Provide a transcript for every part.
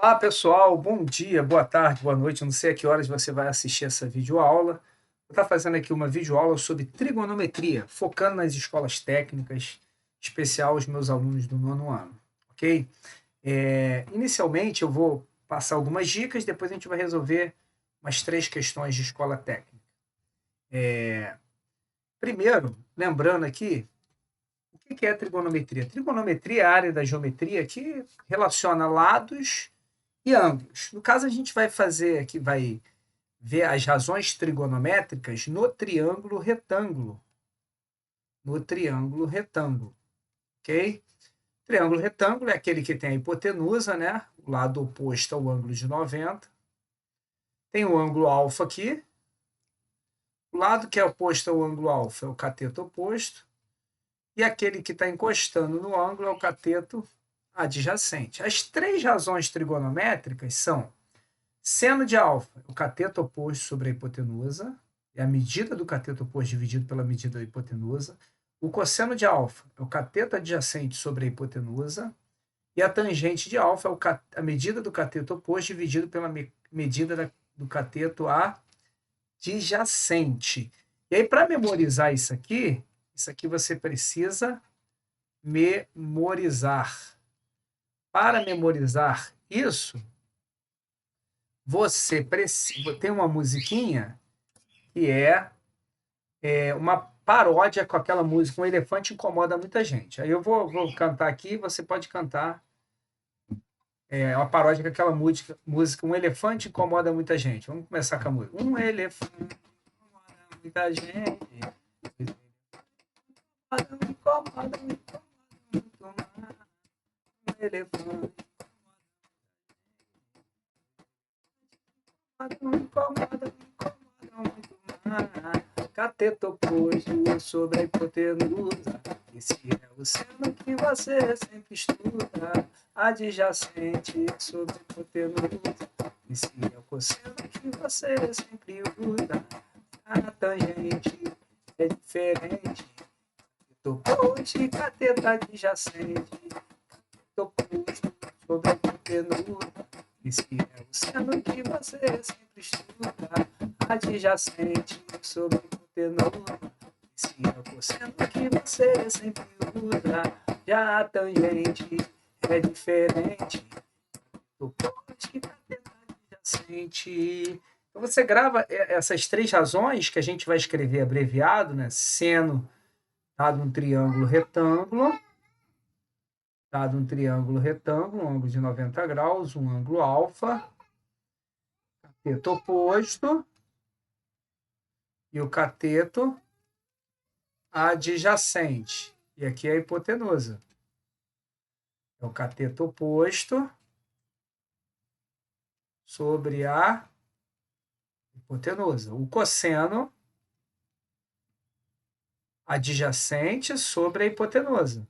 Olá, pessoal. Bom dia, boa tarde, boa noite. Eu não sei a que horas você vai assistir essa videoaula. Eu estou fazendo aqui uma videoaula sobre trigonometria, focando nas escolas técnicas, especial os meus alunos do nono ano, ok? Inicialmente, eu vou passar algumas dicas, depois a gente vai resolver umas 3 questões de escola técnica. Primeiro, lembrando aqui, o que é trigonometria? Trigonometria é a área da geometria que relaciona lados e ângulos. No caso, a gente vai fazer aqui, vai ver as razões trigonométricas no triângulo retângulo. No triângulo retângulo, ok? Triângulo retângulo é aquele que tem a hipotenusa, né? O lado oposto ao ângulo de 90. Tem o ângulo alfa aqui. O lado que é oposto ao ângulo alfa é o cateto oposto. E aquele que está encostando no ângulo é o cateto adjacente. As 3 razões trigonométricas são seno de alfa, o cateto oposto sobre a hipotenusa, é a medida do cateto oposto dividido pela medida da hipotenusa. O cosseno de alfa é o cateto adjacente sobre a hipotenusa. E a tangente de alfa é a medida do cateto oposto dividido pela medida do cateto adjacente. E aí, para memorizar isso aqui você precisa memorizar. Para memorizar isso, você precisa. Tem uma musiquinha que é uma paródia com aquela música Um Elefante Incomoda Muita Gente. Aí eu vou cantar aqui, você pode cantar. É uma paródia com aquela música Um Elefante Incomoda Muita Gente. Vamos começar com a música. Um elefante incomoda muita gente. Incomoda muito mais. Um elefante incomoda muito mais. Cateto oposto sobre a hipotenusa. Esse é o seno que você sempre estuda. Adjacente sobre a hipotenusa. Esse é o cosseno que você sempre usa. A tangente é diferente. Oposto e cateto adjacente. Oposto sobre a hipotenusa. Esse é o seno que você sempre estuda. Adjacente sobre a hipotenusa. Esse é o cosseno que você sempre usa. Já a tangente é diferente. Oposto e cateto adjacente. Então você grava essas 3 razões que a gente vai escrever abreviado, né? Seno dado um triângulo retângulo, um ângulo de 90 graus, um ângulo alfa, cateto oposto e o cateto adjacente. E aqui é a hipotenusa. É o cateto oposto sobre a hipotenusa. O cosseno adjacente sobre a hipotenusa.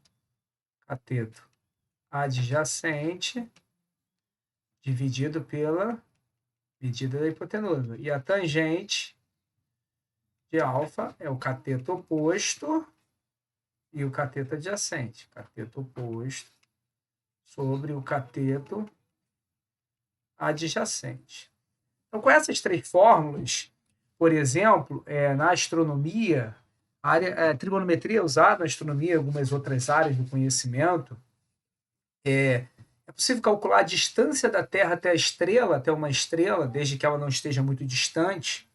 Cateto adjacente dividido pela medida da hipotenusa. E a tangente de alfa é o cateto oposto e o cateto adjacente. Cateto oposto sobre o cateto adjacente. Então, com essas 3 fórmulas, por exemplo, na astronomia, a trigonometria é usada na astronomia e algumas outras áreas do conhecimento. É possível calcular a distância da Terra até a estrela, até uma estrela, desde que ela não esteja muito distante,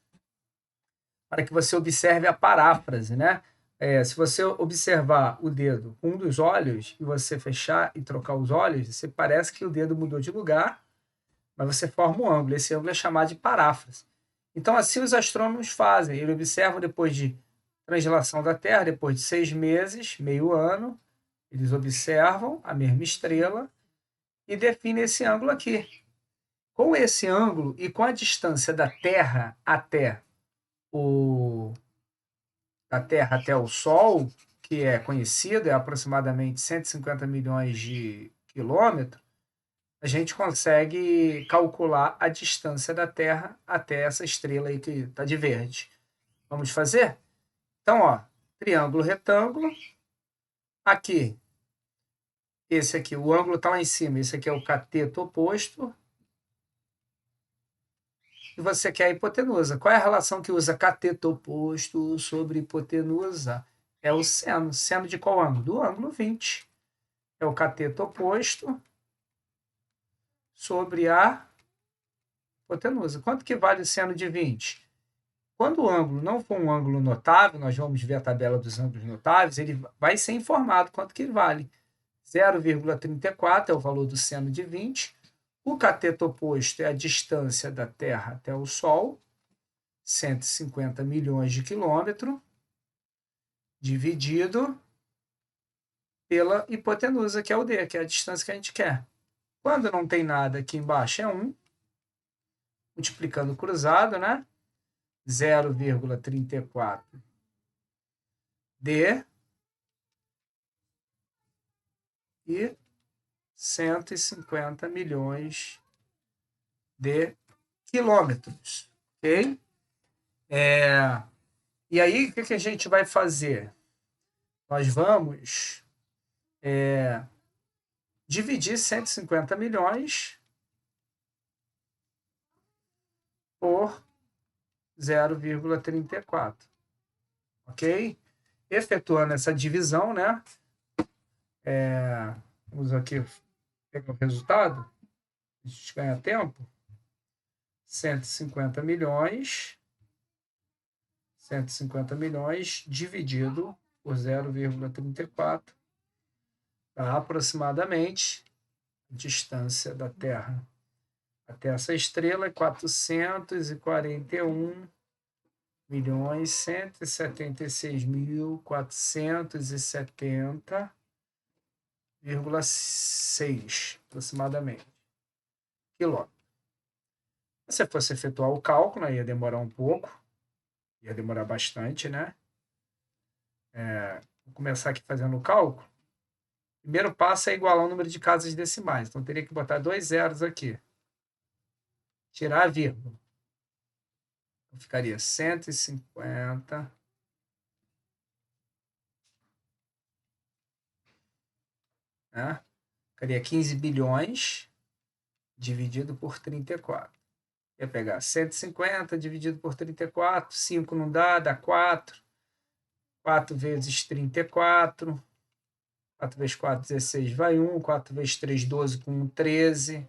para que você observe a paráfrase, né? Se você observar o dedo com um dos olhos e você fechar e trocar os olhos, você parece que o dedo mudou de lugar, mas você forma um ângulo. Esse ângulo é chamado de paráfrase. Então, assim os astrônomos fazem. Eles observam depois de translação da Terra, depois de 6 meses, meio ano, eles observam a mesma estrela e definem esse ângulo aqui. Com esse ângulo e com a distância da Terra até o Sol, que é conhecido, é aproximadamente 150 milhões de quilômetros, a gente consegue calcular a distância da Terra até essa estrela aí que está de verde. Vamos fazer? Então, ó, triângulo retângulo. Aqui, esse aqui, o ângulo está lá em cima. Esse aqui é o cateto oposto e você quer a hipotenusa. Qual é a relação que usa cateto oposto sobre hipotenusa? É o seno. Seno de qual ângulo? Do ângulo 20. É o cateto oposto sobre a hipotenusa. Quanto que vale o seno de 20? Quando o ângulo não for um ângulo notável, nós vamos ver a tabela dos ângulos notáveis, ele vai ser informado quanto que ele vale. 0,34 é o valor do seno de 20. O cateto oposto é a distância da Terra até o Sol, 150 milhões de quilômetros, dividido pela hipotenusa, que é o D, que é a distância que a gente quer. Quando não tem nada aqui embaixo é 1, multiplicando cruzado, né? 0,34 D e 150 milhões de quilômetros, ok? E aí, o que a gente vai fazer? Nós vamos dividir 150 milhões por 0,34, ok? Efetuando essa divisão, né? Vamos aqui pegar o resultado, a gente ganha tempo. 150 milhões dividido por 0,34 dá aproximadamente a distância da Terra até essa estrela é 441.176.470,6 aproximadamente quilômetros. Se você fosse efetuar o cálculo, ia demorar um pouco, ia demorar bastante, né? Vou começar aqui fazendo o cálculo. O primeiro passo é igualar o número de casas decimais, então teria que botar 2 zeros aqui. Tirar a vírgula. Então, ficaria 150 né? Ficaria 15 bilhões dividido por 34. Ia pegar 150 dividido por 34, 5 não dá 4. 4 vezes 34. 4 vezes 4, 16, vai 1. 4 vezes 3, 12, com 1, 13.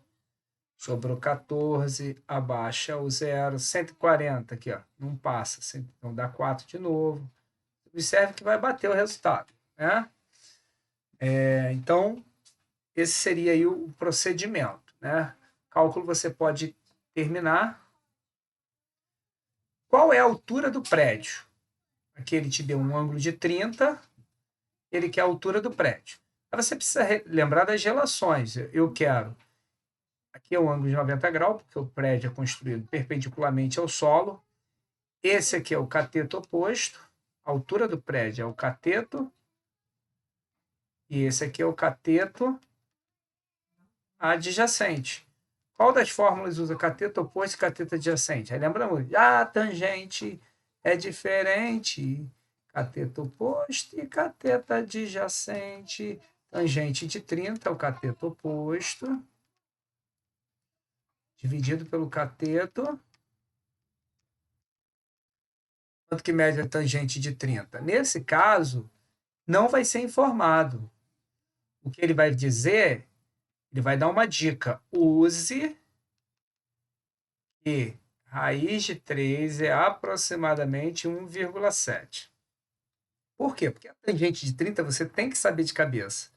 Sobrou 14, abaixa o 0. 140 aqui, ó, não passa. Então dá 4 de novo. Observe que vai bater o resultado, né? Então, esse seria aí o procedimento, né? Cálculo você pode terminar. Qual é a altura do prédio? Aqui ele te deu um ângulo de 30, ele quer a altura do prédio. Aí você precisa lembrar das relações. Eu quero... Aqui é o ângulo de 90 graus, porque o prédio é construído perpendicularmente ao solo. Esse aqui é o cateto oposto. A altura do prédio é o cateto. E esse aqui é o cateto adjacente. Qual das fórmulas usa cateto oposto e cateto adjacente? Aí lembramos, tangente é diferente. Cateto oposto e cateto adjacente. Tangente de 30 é o cateto oposto, dividido pelo cateto. Quanto que mede a tangente de 30? Nesse caso, não vai ser informado. O que ele vai dizer, ele vai dar uma dica. Use que raiz de 3 é aproximadamente 1,7. Por quê? Porque a tangente de 30 você tem que saber de cabeça.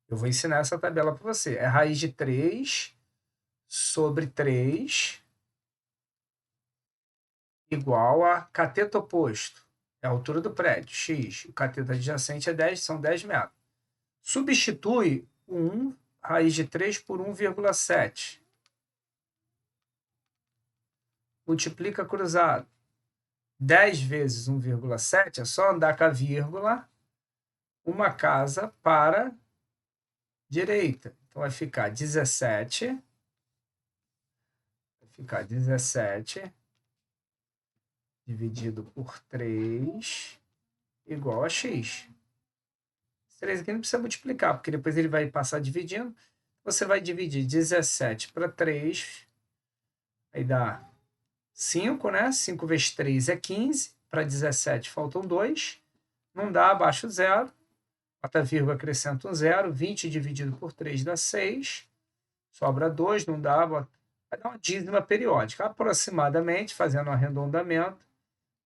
Eu vou ensinar essa tabela para você. É raiz de 3 sobre 3 igual a cateto oposto. É a altura do prédio, x. O cateto adjacente é 10, são 10 metros. Substitui o 1, raiz de 3 por 1,7. Multiplica cruzado. 10 vezes 1,7 é só andar com a vírgula uma casa para direita. Então vai ficar 17. Vai ficar 17 dividido por 3 igual a x. Esse 3 aqui não precisa multiplicar, porque depois ele vai passar dividindo. Você vai dividir 17 para 3, aí dá 5, né? 5 vezes 3 é 15. Para 17 faltam 2. Não dá, abaixo zero. Bota vírgula, acrescenta um zero. 20 dividido por 3 dá 6. Sobra 2, não dá. Vai dar uma dízima periódica. Aproximadamente, fazendo um arredondamento,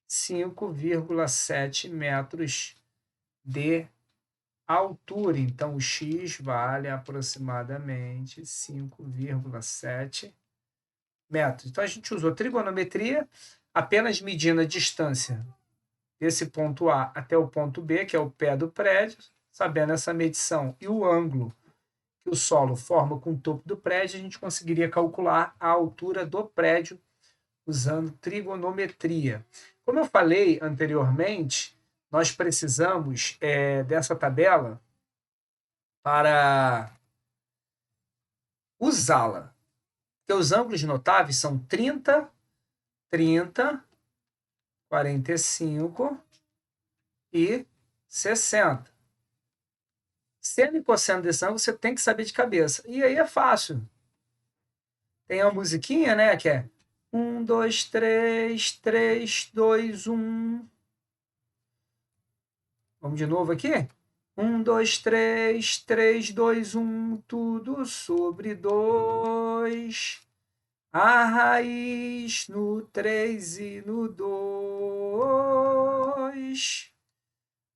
5,7 metros de altura. Então, o x vale aproximadamente 5,7 metros. Então, a gente usou trigonometria, apenas medindo a distância desse ponto A até o ponto B, que é o pé do prédio. Sabendo essa medição e o ângulo que o solo forma com o topo do prédio, a gente conseguiria calcular a altura do prédio usando trigonometria. Como eu falei anteriormente, nós precisamos dessa tabela para usá-la. Porque os ângulos notáveis são 30, 30, 45 e 60. Seno e cosseno desse ângulo você tem que saber de cabeça. E aí é fácil. Tem uma musiquinha, né, que é 1, 2, 3, 3, 2, 1. Vamos de novo aqui? 1, 2, 3, 3, 2, 1, tudo sobre 2. A raiz no 3 e no 2.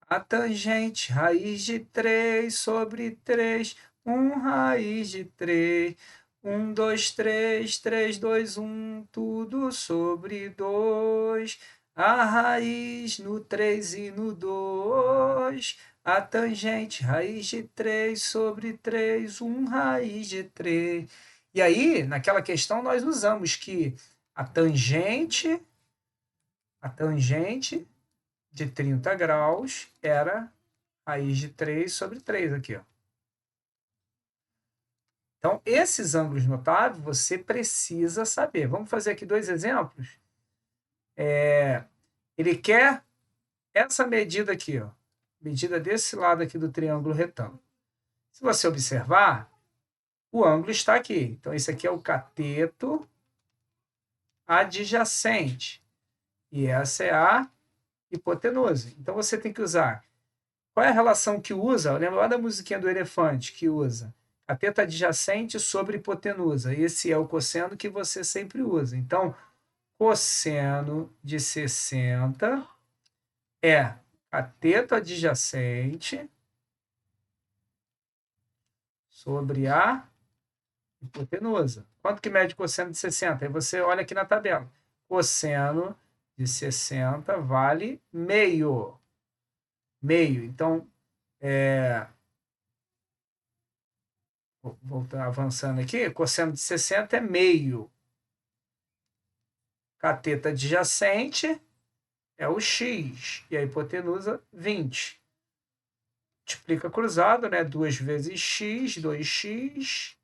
A tangente, raiz de 3 sobre 3. 1 raiz de 3. 1, 2, 3, 3, 2, 1, tudo sobre 2. A raiz no 3 e no 2. A tangente, raiz de 3 sobre 3. 1 raiz de 3. E aí, naquela questão, nós usamos que a tangente de 30 graus era raiz de 3 sobre 3 aqui, ó. Então, esses ângulos notáveis você precisa saber. Vamos fazer aqui 2 exemplos. Ele quer essa medida aqui, ó, medida desse lado aqui do triângulo retângulo. Se você observar, o ângulo está aqui. Então, esse aqui é o cateto adjacente. E essa é a hipotenusa. Então, você tem que usar. Qual é a relação que usa? Lembra lá da musiquinha do elefante que usa? Cateto adjacente sobre hipotenusa. Esse é o cosseno que você sempre usa. Então, cosseno de 60 é cateto adjacente sobre a hipotenusa. Quanto que mede cosseno de 60? Aí você olha aqui na tabela. Cosseno de 60 vale meio. Meio. Então, vou voltar avançando aqui. Cosseno de 60 é meio. Cateto adjacente é o x. E a hipotenusa, 20. Multiplica cruzado, né? 2 vezes x, 2x.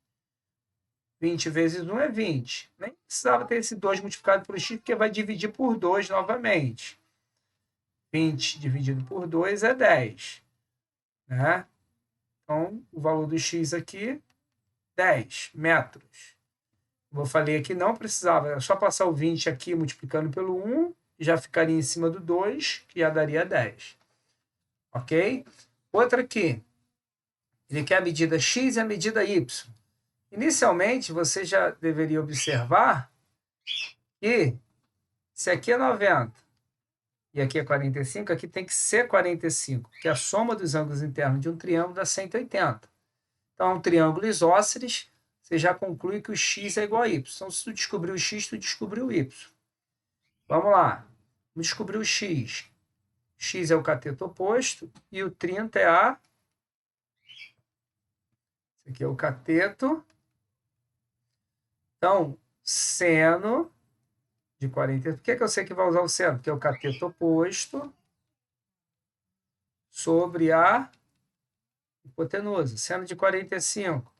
20 vezes 1 é 20. Nem precisava ter esse 2 multiplicado por x, porque vai dividir por 2 novamente. 20 dividido por 2 é 10. Né? Então, o valor do x aqui, 10 metros. Como eu falei aqui, não precisava. É só passar o 20 aqui multiplicando pelo 1, já ficaria em cima do 2, que já daria 10. Ok? Outra aqui. Ele quer a medida x e a medida y. Inicialmente, você já deveria observar que se aqui é 90 e aqui é 45, aqui tem que ser 45, porque a soma dos ângulos internos de um triângulo dá 180. Então, um triângulo isósceles, você já conclui que o x é igual a y. Então, se tu descobrir o x, tu descobriu o y. Vamos lá. Vamos descobrir o x. X é o cateto oposto e o 30 é a... Esse aqui é o cateto. Então, seno de 40. Por que eu sei que vai usar o seno? Porque é o cateto oposto sobre a hipotenusa. Seno de 45.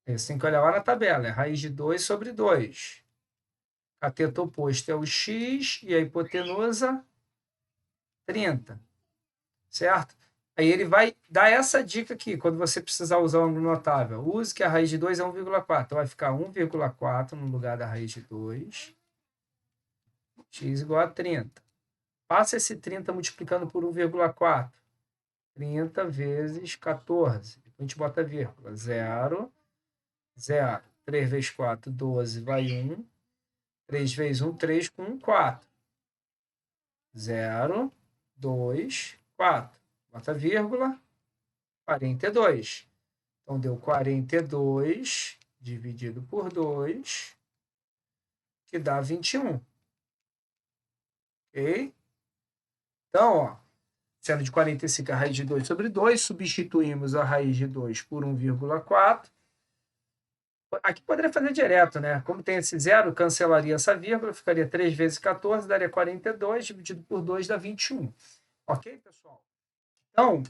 Você tem que olhar lá na tabela. É raiz de 2 sobre 2. Cateto oposto é o x e a hipotenusa 30. Certo? Aí ele vai dar essa dica aqui, quando você precisar usar o ângulo notável. Use que a raiz de 2 é 1,4. Então vai ficar 1,4 no lugar da raiz de 2. x igual a 30. Passa esse 30 multiplicando por 1,4. 30 vezes 14. Depois a gente bota vírgula. 0, 0. 3 vezes 4, 12, vai 1. 3 vezes 1, 3 com 1, 4. 0, 2, 4. Bota vírgula. 42. Então, deu 42 dividido por 2, que dá 21. Ok? Então, ó, sendo de 45 a raiz de 2 sobre 2, substituímos a raiz de 2 por 1,4. Aqui poderia fazer direto, né? Como tem esse zero, cancelaria essa vírgula, ficaria 3 vezes 14, daria 42, dividido por 2 dá 21. Ok, pessoal? Então,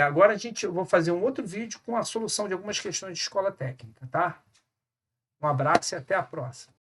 agora eu vou fazer um outro vídeo com a solução de algumas questões de escola técnica, tá? Um abraço e até a próxima.